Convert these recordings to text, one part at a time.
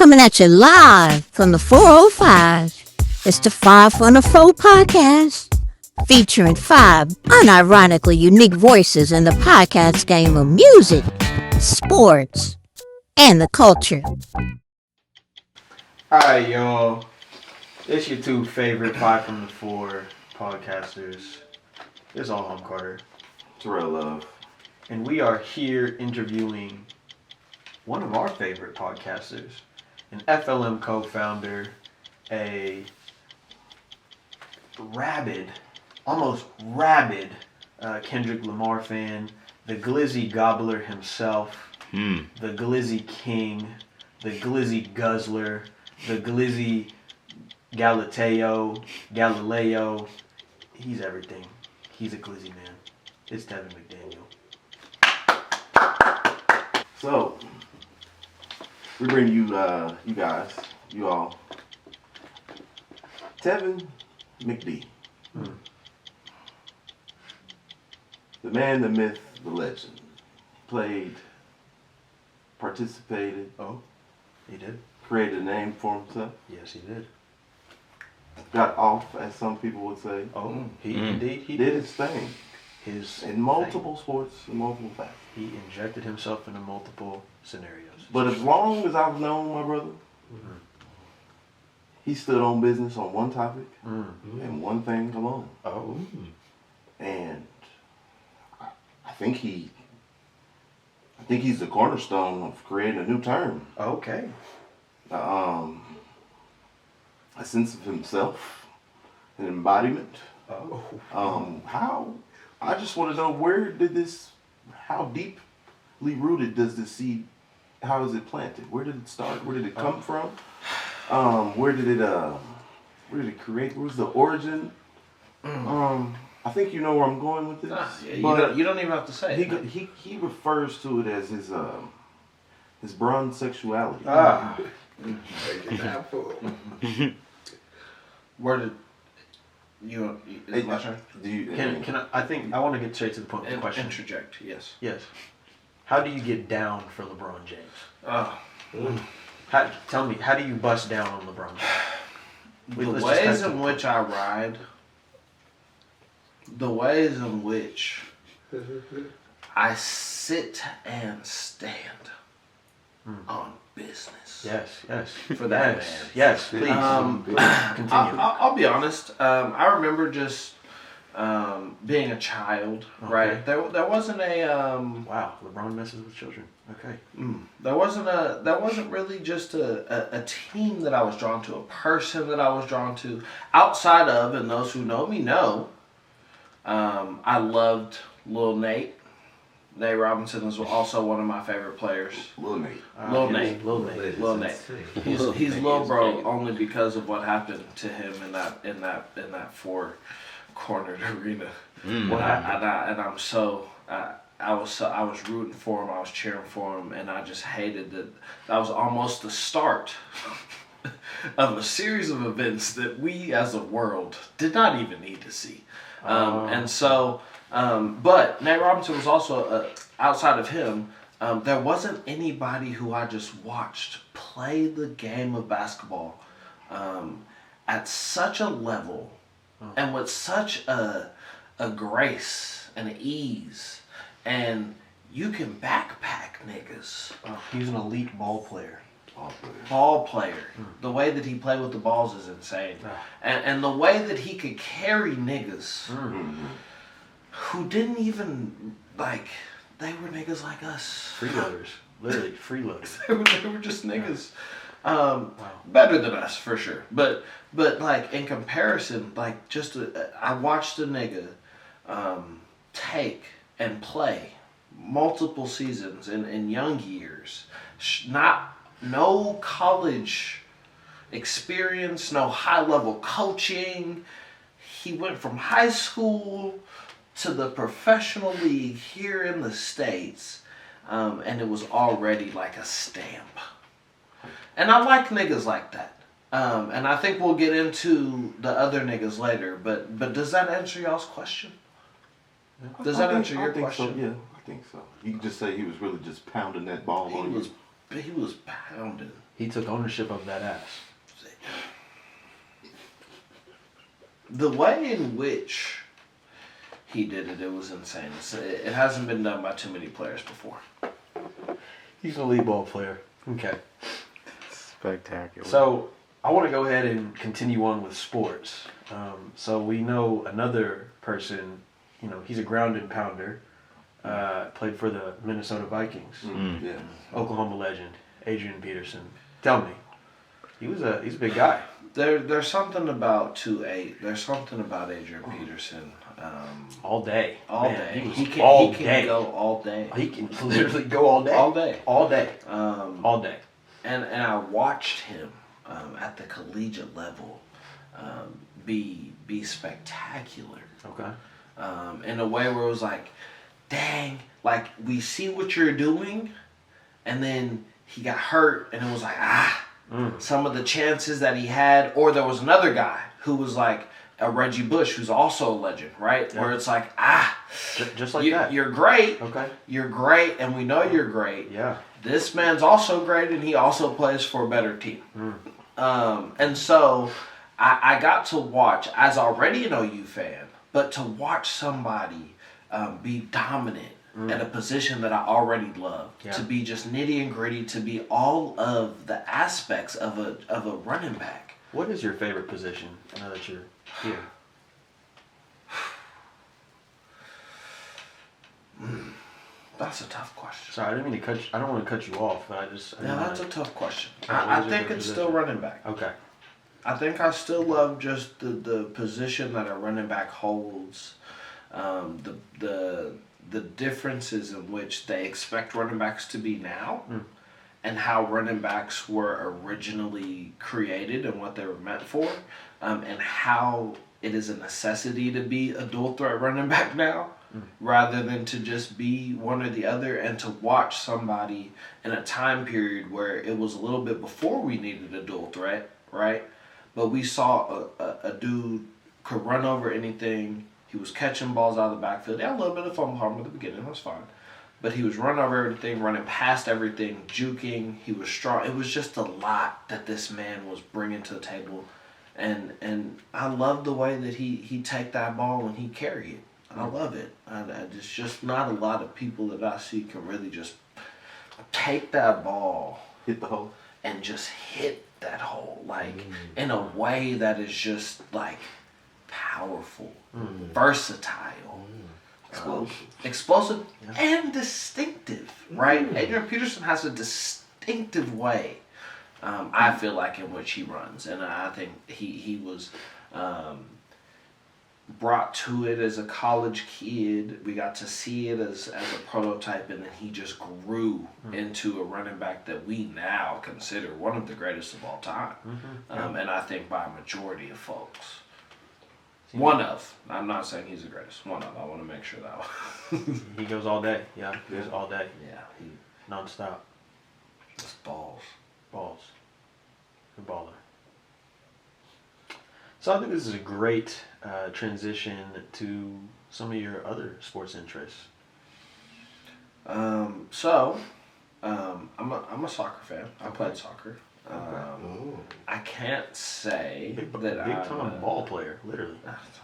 Coming at you live from the 405. It's the 5 on the 4 podcast, featuring 5 unironically unique voices in the podcast game of music, sports, and the culture. Hi, y'all. It's your two favorite 5 from the 4 podcasters. It's all I'm Carter. Terrell Love. And we are here interviewing one of our favorite podcasters, an FLM co-founder, a almost rabid Kendrick Lamar fan, the Glizzy Gobbler himself, the Glizzy King, the Glizzy Guzzler, the Glizzy Galileo. He's everything. He's a Glizzy man. It's Tevin McD. So, we bring you, you all, Tevin McD. The man, the myth, the legend. Played, participated. Oh, he did? Created a name for himself. Yes, he did. Got off, as some people would say. Oh, indeed he did his thing. In multiple sports, in multiple facets. He injected himself into multiple scenarios. But as long as I've known my brother, he stood on business on one topic and one thing alone. Oh. And I think he's the cornerstone of creating a new term. Okay. A sense of himself, an embodiment. Oh. How? I just want to know how deeply rooted does this seed? How is it planted? Where did it start? Where did it come from? Where did it create? Where's the origin? I think you know where I'm going with this. You don't even have to say it. He refers to it as his Bronsexuality. Where did you? Is my turn? Can I? I think I want to get straight to the point with the question. Interject. Yes. Yes. How do you get down for LeBron James? Tell me, how do you bust down on LeBron James? The ways in which I ride, the ways in which I sit and stand on business. Yes. For that man. Yes, please. Continue. I'll be honest. I remember just being a child, right? There wasn't a wow, LeBron messes with children. Okay. There wasn't really just a team that I was drawn to, a person that I was drawn to outside of, and those who know me know. I loved Lil Nate. Nate Robinson is also one of my favorite players. Lil Nate. Lil Nate. He's Lil Bro only because of what happened to him in that four-cornered arena. I was rooting for him. I was cheering for him, and I just hated that. That was almost the start of a series of events that we as a world did not even need to see. But Nate Robinson was also, outside of him, there wasn't anybody who I just watched play the game of basketball at such a level and with such a grace and ease. And you can backpack niggas. He's an elite ball player. Ball player. The way that he played with the balls is insane. And the way that he could carry niggas who didn't even, they were niggas like us. Freeloaders. Literally, freeloaders. they were just niggas. Better than us, for sure. But in comparison, I watched a nigga take and play multiple seasons in young years. No college experience, no high-level coaching. He went from high school to the professional league here in the States, and it was already like a stamp. And I like niggas like that. And I think we'll get into the other niggas later, but does that answer y'all's question? Does that answer your question? So, yeah, I think so. You can just say he was really just pounding that ball on you. He was pounding. He took ownership of that ass. The way in which he did it, it was insane. It hasn't been done by too many players before. He's an elite ball player. Okay. Spectacular. So I want to go ahead and continue on with sports. So we know another person, he's a ground and pounder, played for the Minnesota Vikings, Yeah. Oklahoma legend, Adrian Peterson. Tell me, he's a big guy. There's something about 2'8". There's something about Adrian Peterson. All day. All Man, day. He He was can all day. go all day. He can literally go all day. All day. All day. All day. And I watched him at the collegiate level be spectacular. Okay. In a way where it was like, dang, like we see what you're doing, and then he got hurt, and it was like, some of the chances that he had, or there was another guy who was like a Reggie Bush, who's also a legend, right? Yeah. Where it's like, just like that. You're great. Okay. You're great, and we know you're great. Yeah. This man's also great, and he also plays for a better team. And so I got to watch, as already an OU fan, but to watch somebody be dominant at a position that I already loved, to be just nitty and gritty, to be all of the aspects of a running back. What is your favorite position now that you're here? That's a tough question. Sorry, I didn't mean to cut you. I don't want to cut you off, but I Yeah, that's a tough question. Alright, I what is your think it's position? still running back. Okay. I think I still love just the position that a running back holds, the differences in which they expect running backs to be now, and how running backs were originally created and what they were meant for, and how it is a necessity to be a dual threat running back now, rather than to just be one or the other, and to watch somebody in a time period where it was a little bit before we needed a dual threat, right? But we saw a dude could run over anything. He was catching balls out of the backfield. He had a little bit of fumble harm at the beginning. That's fine. But he was running over everything, running past everything, juking. He was strong. It was just a lot that this man was bringing to the table. And I love the way that he take that ball and he carry it. I love it. There's just not a lot of people that I see can really just take that ball, Hit the hole. and just hit that hole, like in a way that is just like powerful, versatile, explosive, and distinctive, right? Adrian Peterson has a distinctive way, I feel like, in which he runs, and I think he was brought to it as a college kid. We got to see it as a prototype, and then he just grew into a running back that we now consider one of the greatest of all time. And I think by a majority of folks. One of. I'm not saying he's the greatest. One of. I want to make sure that one. He goes all day. Yeah, he goes all day. Yeah, he Non-stop. just balls. Balls. Good baller. So I think this is a great transition to some of your other sports interests. I'm a soccer fan. I played soccer. I can't say Big that big I'm time ball player, literally.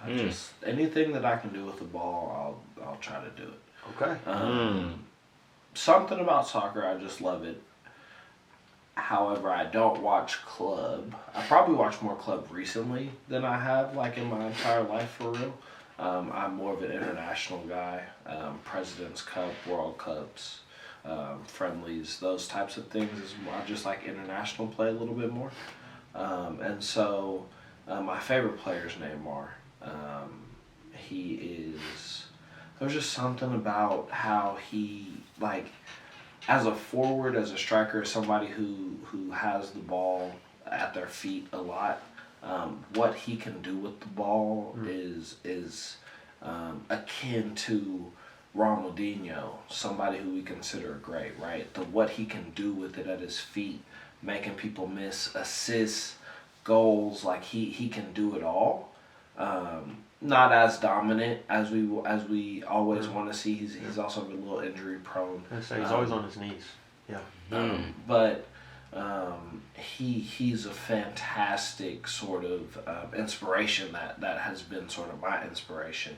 I just anything that I can do with the ball, I'll try to do it. Okay. Something about soccer, I just love it. However, I don't watch club. I probably watched more club recently than I have, like, in my entire life, for real. I'm more of an international guy. President's Cup, World Cups, friendlies, those types of things. I just like international play a little bit more. And so my favorite player is Neymar. There's just something about how he, like, as a forward, as a striker, somebody who has the ball at their feet a lot, what he can do with the ball is akin to Ronaldinho, somebody who we consider great, right? What he can do with it at his feet, making people miss, assists, goals, like he can do it all. Not as dominant as we always want to see. He's also a little injury prone. I say he's always on his knees. Yeah. But he's a fantastic sort of inspiration that has been sort of my inspiration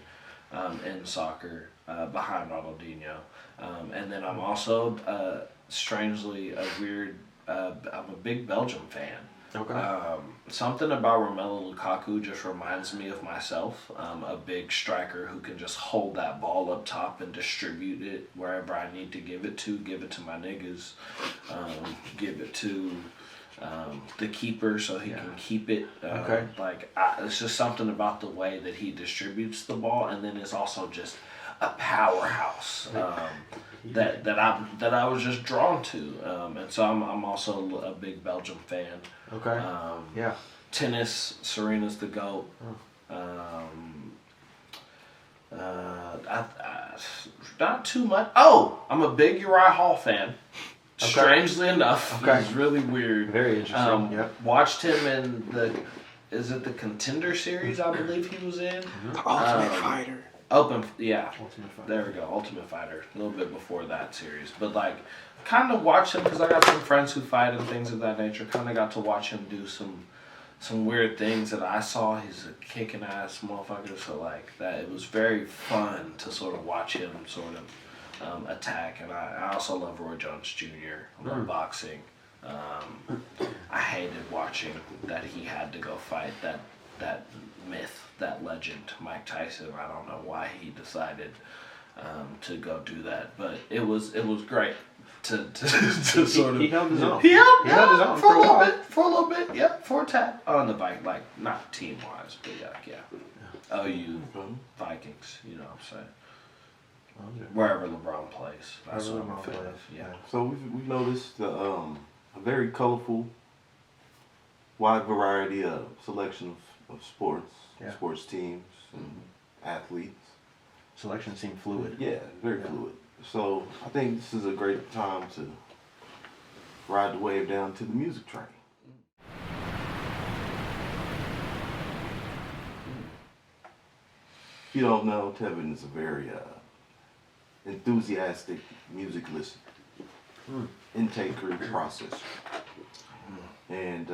in soccer behind Ronaldinho. And then I'm also strangely a weird. I'm a big Belgium fan. Okay. Something about Romelu Lukaku just reminds me of myself. A big striker who can just hold that ball up top and distribute it wherever I need to give it to. Give it to my niggas. Give it to the keeper so he can keep it. Okay. It's just something about the way that he distributes the ball, and then it's also just a powerhouse that I was just drawn to, and so I'm also a big Belgium fan. Okay. Yeah. Tennis, Serena's the GOAT. Not too much. Oh, I'm a big Uriah Hall fan. Okay. Strangely enough, Okay. He's really weird. Very interesting. Yep. Watched him in the Contender series, I believe he was in. Ultimate Fighter. Ultimate Fighter. There we go, Ultimate Fighter. A little bit before that series, but kind of watched him because I got some friends who fight and things of that nature. Kind of got to watch him do some weird things that I saw. He's a kicking ass motherfucker, so that it was very fun to sort of watch him sort of attack. And I also love Roy Jones Jr. I love boxing. I hated watching that he had to go fight that myth, that legend, Mike Tyson. I don't know why he decided to go do that, but it was great to sort of. He held his own. He held his own for a little bit. Yep, for a tap on the bike, not team wise, but yeah. OU Vikings, you know what I'm saying. Wherever LeBron plays, that's what I'm feeling. Yeah. So we've noticed a very colorful, wide variety of selection of sports, sports teams, and athletes. Selection seemed fluid. Yeah, very fluid. So I think this is a great time to ride the wave down to the music train. If you don't know, Tevin is a very enthusiastic music listener, intaker, processor. And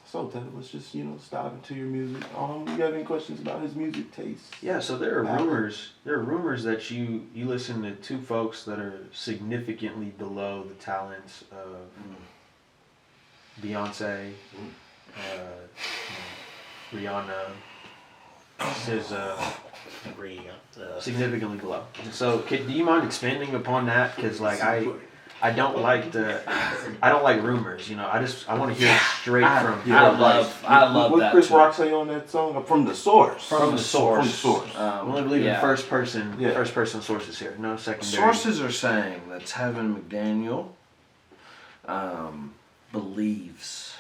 so Tevin, let's just dive into your music. You got any questions about his music taste? Yeah, so there are rumors. There are rumors that you listen to two folks that are significantly below the talents of Beyonce, Rihanna, SZA. Significantly below. So, do you mind expanding upon that? Because I don't like rumors. I want to hear it straight from. I love what that. Chris too. Rock say on that song? From the source. From the source. From the source. I only believe in first person sources here. No secondary. Sources are saying that Tevin McDaniel believes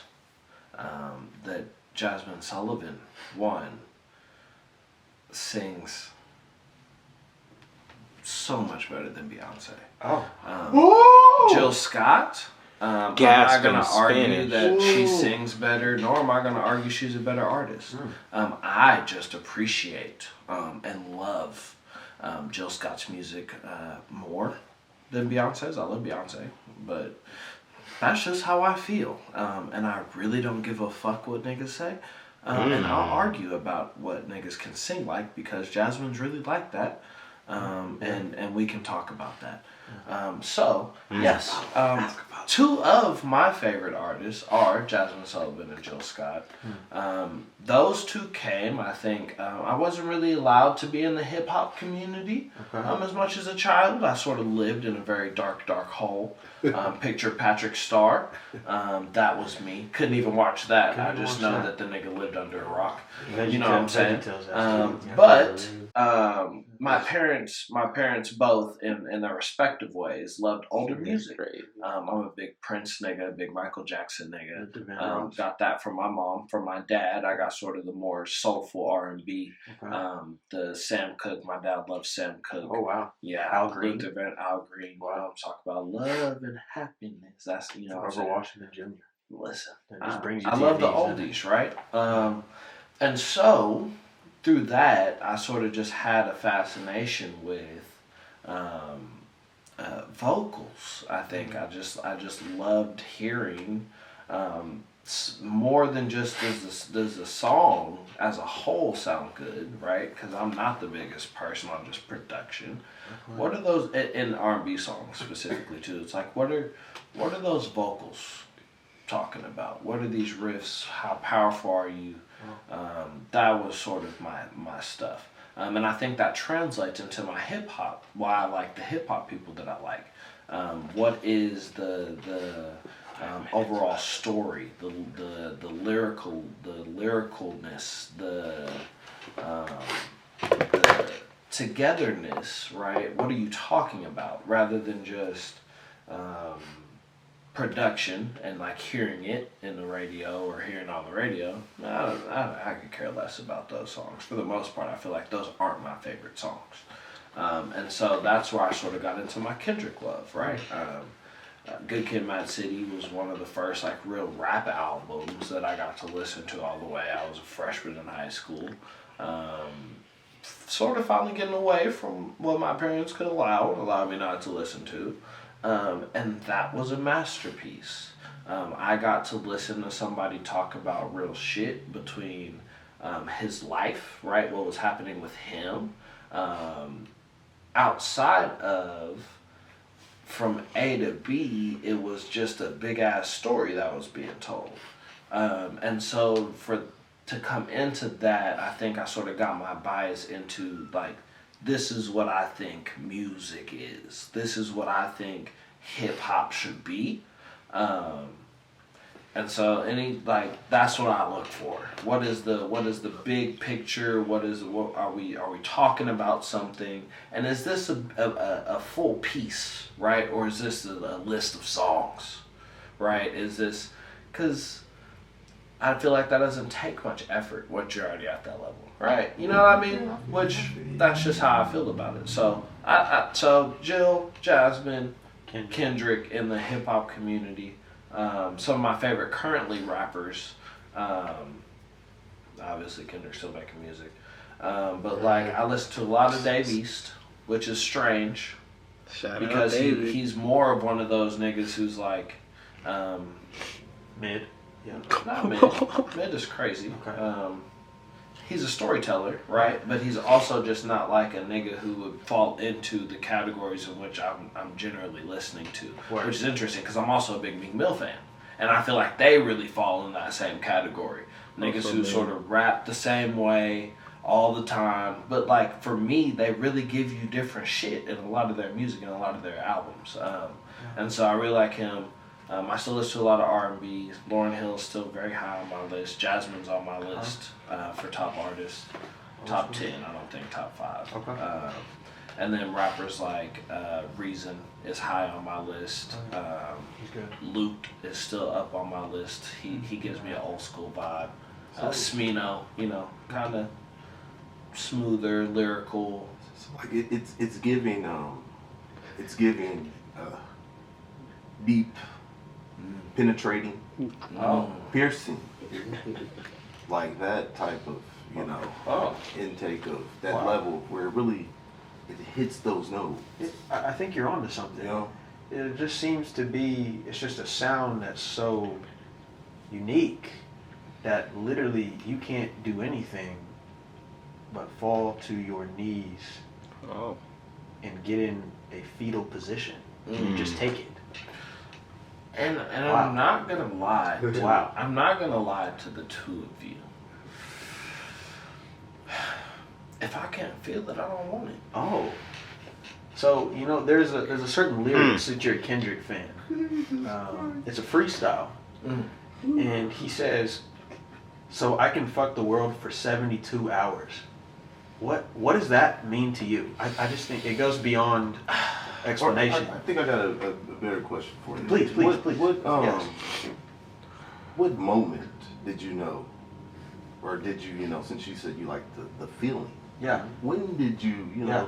that Jazmine Sullivan, sings so much better than Beyonce. Jill Scott, I'm not going to argue that she sings better, nor am I going to argue she's a better artist. I just appreciate and love Jill Scott's music more than Beyonce's. I love Beyonce, but that's just how I feel. And I really don't give a fuck what niggas say. And I'll argue about what niggas can sing like because Jazmine's really like that. And we can talk about that. Yes, two of my favorite artists are Jazmine Sullivan and Jill Scott. Those two came, I think, I wasn't really allowed to be in the hip hop community as much as a child. I sort of lived in a very dark hole. Picture Patrick Starr. That was me. Couldn't even watch that. I just know that the nigga lived under a rock. You know what I'm saying? But my parents both in their respective ways loved older music. I'm a big Prince nigga, a big Michael Jackson nigga. Got that from my mom. From my dad, I got sort of the more soulful R&B. The Sam Cooke. My dad loves Sam Cooke. Oh wow. Yeah, Al Green. Al Green. Wow. Talk about love and happiness. That's Grover Washington Jr. Listen, I love the oldies, right? And so through that, I sort of just had a fascination with vocals. I think I just loved hearing More than just does the song as a whole sound good, right? Because I'm not the biggest person on just production. What are those in R&B songs specifically too? It's like what are those vocals talking about? What are these riffs? How powerful are you? That was sort of my stuff, and I think that translates into my hip hop. Why I like the hip hop people that I like. What is the overall story, the lyricalness, the togetherness, right? What are you talking about? Rather than just production and like hearing it in the radio or hearing on the radio. I could care less about those songs. For the most part, I feel like those aren't my favorite songs. And so that's where I sort of got into my Kendrick love, right? Good Kid, Mad City was one of the first like real rap albums that I got to listen to all the way. I was a freshman in high school. Sort of finally getting away from what my parents could allow me not to listen to. And that was a masterpiece. I got to listen to somebody talk about real shit between his life, right? What was happening with him. Outside of from A to B, it was just a big ass story that was being told. And so to come into that, I think I sort of got my bias into like, this is what I think music is. This is what I think hip hop should be. And so that's what I look for. What is the big picture? What are we talking about something? And is this a full piece, right? Or is this a list of songs, right? Is this, because I feel like that doesn't take much effort once you're already at that level, right? You know what I mean? Which that's just how I feel about it. So so Jill, Jazmine, Kendrick in the hip hop community. Some of my favorite currently rappers, obviously Kendrick's still making music, but like I listen to a lot of Dave East, which is strange, because he's more of one of those niggas who's like, Mid. Yeah. not mid. Mid is crazy. Okay. He's a storyteller, right? But he's also just not like a nigga who would fall into the categories in which I'm generally listening to, Word. which is interesting because I'm also a big Meek Mill fan, and I feel like they really fall in that same category. Niggas who sort of rap the same way all the time, but like for me, they really give you different shit in a lot of their music and a lot of their albums, and so I really like him. I still listen to a lot of R&B. Lauryn Hill's still very high on my list. Jasmine's on my list for top artists. Top 10, I don't think top 5. Okay. And then rappers like Reason is high on my list. He's good. Luke is still up on my list. He gives me an old school vibe. Smino, kind of smoother, lyrical. Like it's giving deep, penetrating, piercing, like that type of intake of that level where it hits those notes. I think you're onto something. It just seems to be, it's just a sound that's so unique that literally you can't do anything but fall to your knees and get in a fetal position. You just take it. And Wow. I'm not gonna lie. Wow. I'm not gonna lie to the two of you. If I can't feel it, I don't want it. Oh. So, there's a certain lyrics that you're a Kendrick fan. It's a freestyle. And he says, so I can fuck the world for 72 hours. What does that mean to you? I just think it goes beyond explanation. I think I got a better question for you. Please. Yes. What moment did you know, or did you, since you said you liked the feeling? Yeah. When did you, Yeah.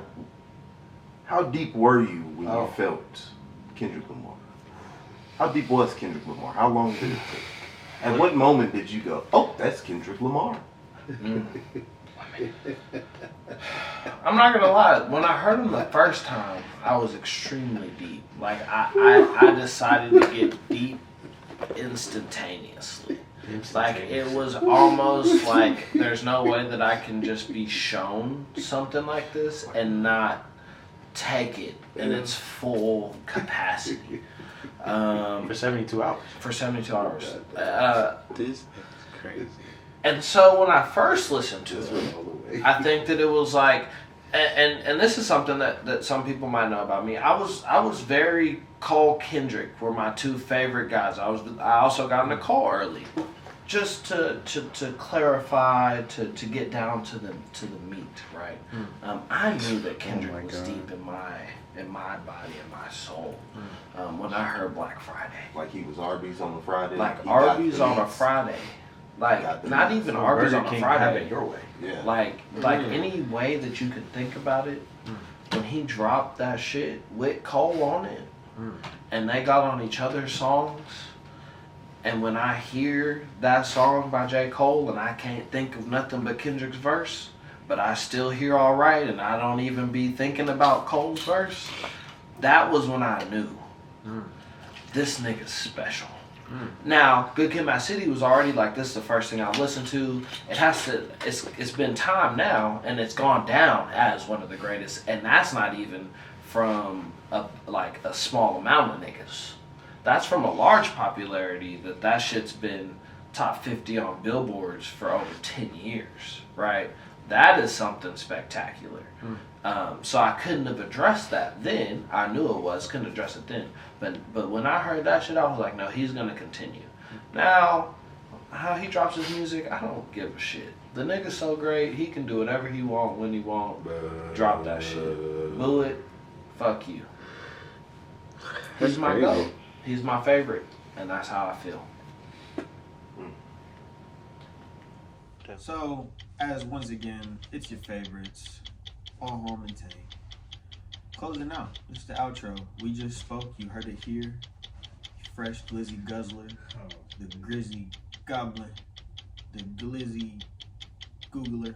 how deep were you when you felt Kendrick Lamar? How deep was Kendrick Lamar? How long did it take? At what moment did you go, oh, that's Kendrick Lamar? I'm not gonna lie. When I heard him the first time, I was extremely deep. Like I decided to get deep instantaneously. Like, it was almost like there's no way that I can just be shown something like this and not take it in its full capacity. For 72 hours. For 72 hours. This is crazy. And so when I first listened to it, I think that it was like, and this is something that some people might know about me. I was very Cole Kendrick were my two favorite guys. I also got into Cole early, just to clarify, to get down to the meat, right? I knew that Kendrick was deep in my body and my soul when I heard Black Friday. Like he was Arby's on a Friday. Like Arby's on a Friday. Like not even Arby's on a Friday. Have it your way. Yeah. Like any way that you could think about it, when he dropped that shit with Cole on it, and they got on each other's songs, and when I hear that song by J. Cole and I can't think of nothing but Kendrick's verse, but I still hear Alright and I don't even be thinking about Cole's verse, that was when I knew this nigga's special. Now, Good Kid, Mad City was already like, this is the first thing I've listened to. It's been time now, and it's gone down as one of the greatest, and that's not even from a small amount of niggas. That's from a large popularity that shit's been top 50 on billboards for over 10 years, right? That is something spectacular. So I couldn't have addressed that then. I knew it was, couldn't address it then. But when I heard that shit, I was like, no, he's gonna continue. Now, how he drops his music, I don't give a shit. The nigga's so great, he can do whatever he want, when he want. Drop that shit. Boo it, fuck you. He's my GOAT. He's my favorite, and that's how I feel. So, as once again, it's your favorites, all home and tank. Closing out, this is the outro. We just spoke, you heard it here. Fresh Glizzy Guzzler, the Grizzy Goblin, the Glizzy Googler.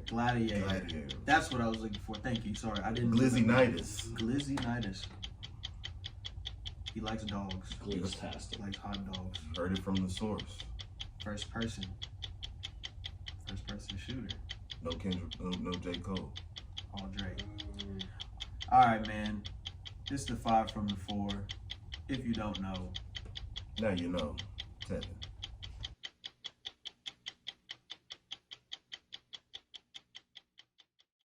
Gladiator. That's what I was looking for. Thank you. Sorry, I didn't. Glizzy-nitis. Glizzy-nitis. He likes dogs. Gliztastic. Likes hot dogs. Heard it from the source. First person shooter. No Kendrick, no J. Cole. All Drake. Alright, man. This is the 5 from the 4. If you don't know. Now you know. Tevin.